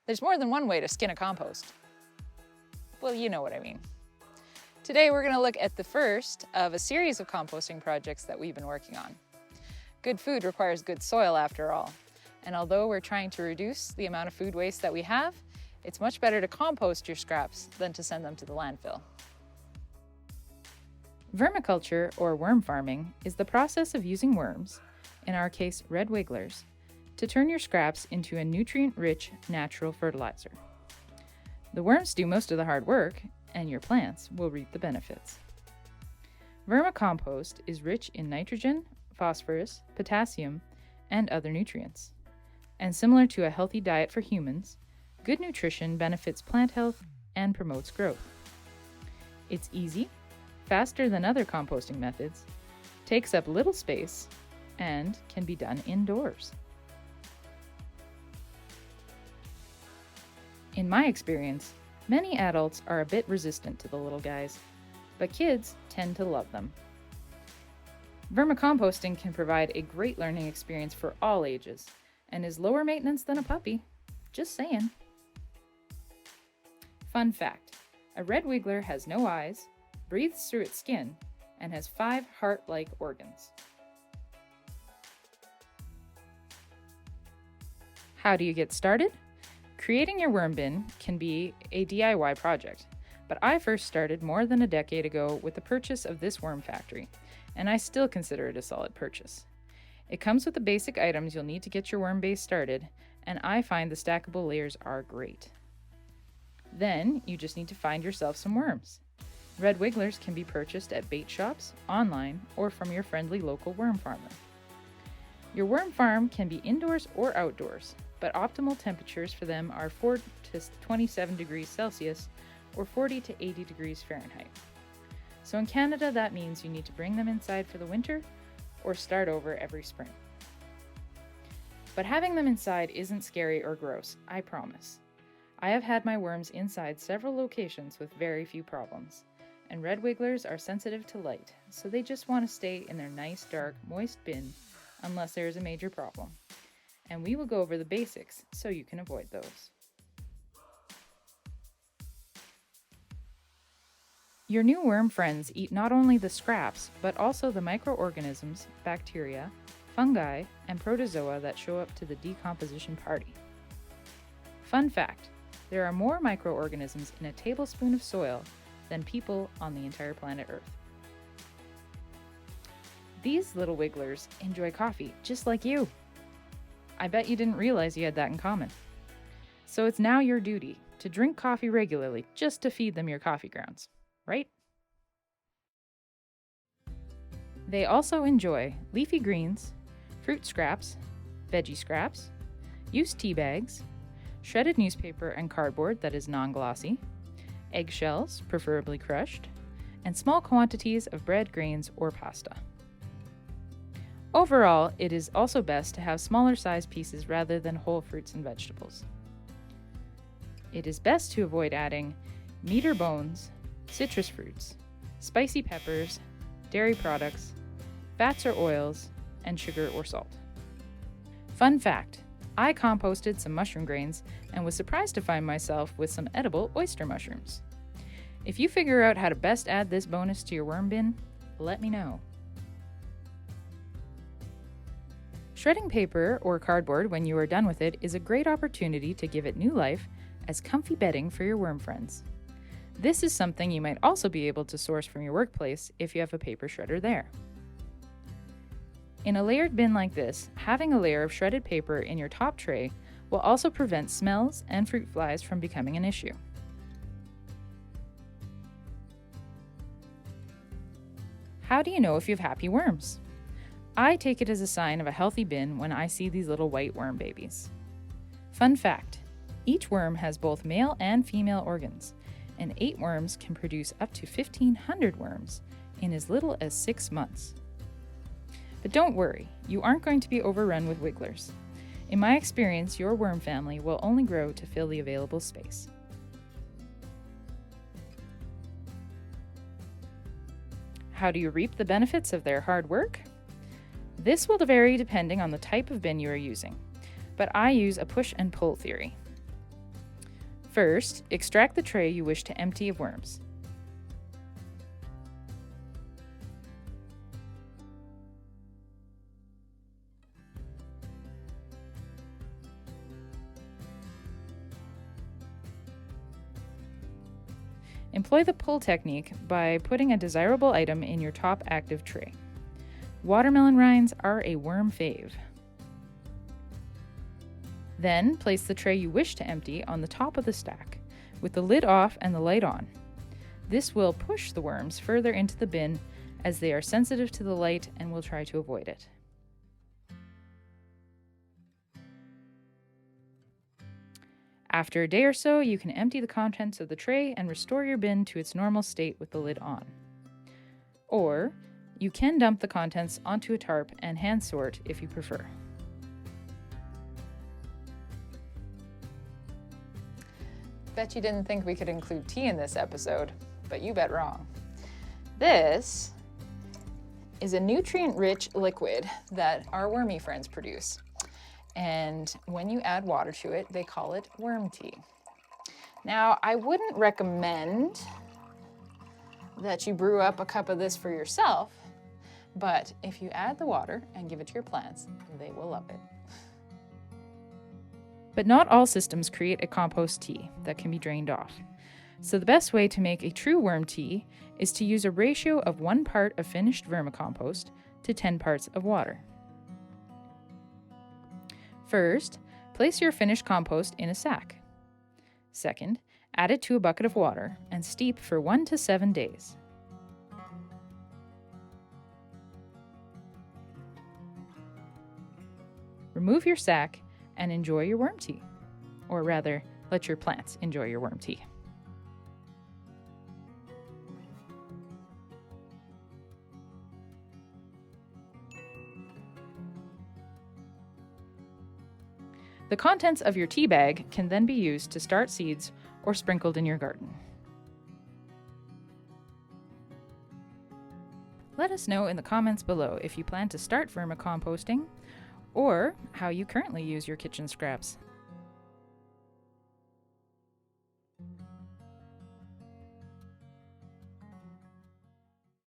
There's more than one way to skin a compost. Well, you know what I mean. Today we're going to look at the first of a series of composting projects that we've been working on. Good food requires good soil after all, and although we're trying to reduce the amount of food waste that we have, it's much better to compost your scraps than to send them to the landfill. Vermiculture, or worm farming, is the process of using worms, in our case red wigglers, to turn your scraps into a nutrient-rich natural fertilizer. The worms do most of the hard work, and your plants will reap the benefits. Vermicompost is rich in nitrogen, phosphorus, potassium, and other nutrients. And similar to a healthy diet for humans, good nutrition benefits plant health and promotes growth. It's easy, faster than other composting methods, takes up little space, and can be done indoors. In my experience, many adults are a bit resistant to the little guys, but kids tend to love them. Vermicomposting can provide a great learning experience for all ages and is lower maintenance than a puppy. Just saying. Fun fact, a red wiggler has no eyes, breathes through its skin, and has 5 heart-like organs. How do you get started? Creating your worm bin can be a DIY project, but I first started more than a decade ago with the purchase of this worm factory, and I still consider it a solid purchase. It comes with the basic items you'll need to get your worm base started, and I find the stackable layers are great. Then you just need to find yourself some worms. Red wigglers can be purchased at bait shops, online, or from your friendly local worm farmer. Your worm farm can be indoors or outdoors, but optimal temperatures for them are 4 to 27 degrees Celsius or 40 to 80 degrees Fahrenheit. So in Canada, that means you need to bring them inside for the winter or start over every spring. But having them inside isn't scary or gross, I promise. I have had my worms inside several locations with very few problems, and red wigglers are sensitive to light, so they just want to stay in their nice, dark, moist bin unless there is a major problem. And we will go over the basics so you can avoid those. Your new worm friends eat not only the scraps, but also the microorganisms, bacteria, fungi, and protozoa that show up to the decomposition party. Fun fact, there are more microorganisms in a tablespoon of soil than people on the entire planet Earth. These little wigglers enjoy coffee just like you. I bet you didn't realize you had that in common. So it's now your duty to drink coffee regularly just to feed them your coffee grounds, right? They also enjoy leafy greens, fruit scraps, veggie scraps, used tea bags, shredded newspaper and cardboard that is non-glossy, eggshells, preferably crushed, and small quantities of bread, grains, or pasta. Overall, it is also best to have smaller sized pieces rather than whole fruits and vegetables. It is best to avoid adding meat or bones, citrus fruits, spicy peppers, dairy products, fats or oils, and sugar or salt. Fun fact, I composted some mushroom grains and was surprised to find myself with some edible oyster mushrooms. If you figure out how to best add this bonus to your worm bin, let me know. Shredding paper or cardboard when you are done with it is a great opportunity to give it new life as comfy bedding for your worm friends. This is something you might also be able to source from your workplace if you have a paper shredder there. In a layered bin like this, having a layer of shredded paper in your top tray will also prevent smells and fruit flies from becoming an issue. How do you know if you have happy worms? I take it as a sign of a healthy bin when I see these little white worm babies. Fun fact, each worm has both male and female organs, and 8 worms can produce up to 1,500 worms in as little as 6 months. But don't worry, you aren't going to be overrun with wigglers. In my experience, your worm family will only grow to fill the available space. How do you reap the benefits of their hard work? This will vary depending on the type of bin you are using, but I use a push and pull theory. First, extract the tray you wish to empty of worms. Employ the pull technique by putting a desirable item in your top active tray. Watermelon rinds are a worm fave. Then place the tray you wish to empty on the top of the stack, with the lid off and the light on. This will push the worms further into the bin as they are sensitive to the light and will try to avoid it. After a day or so, you can empty the contents of the tray and restore your bin to its normal state with the lid on. Or, you can dump the contents onto a tarp and hand sort if you prefer. Bet you didn't think we could include tea in this episode, but you bet wrong. This is a nutrient-rich liquid that our wormy friends produce. And when you add water to it, they call it worm tea. Now, I wouldn't recommend that you brew up a cup of this for yourself, but if you add the water and give it to your plants, they will love it. But not all systems create a compost tea that can be drained off. So the best way to make a true worm tea is to use a ratio of 1 part of finished vermicompost to 10 parts of water. First, place your finished compost in a sack. Second, add it to a bucket of water and steep for 1 to 7 days. Remove your sack and enjoy your worm tea. Or rather, let your plants enjoy your worm tea. The contents of your tea bag can then be used to start seeds or sprinkled in your garden. Let us know in the comments below if you plan to start vermicomposting or how you currently use your kitchen scraps.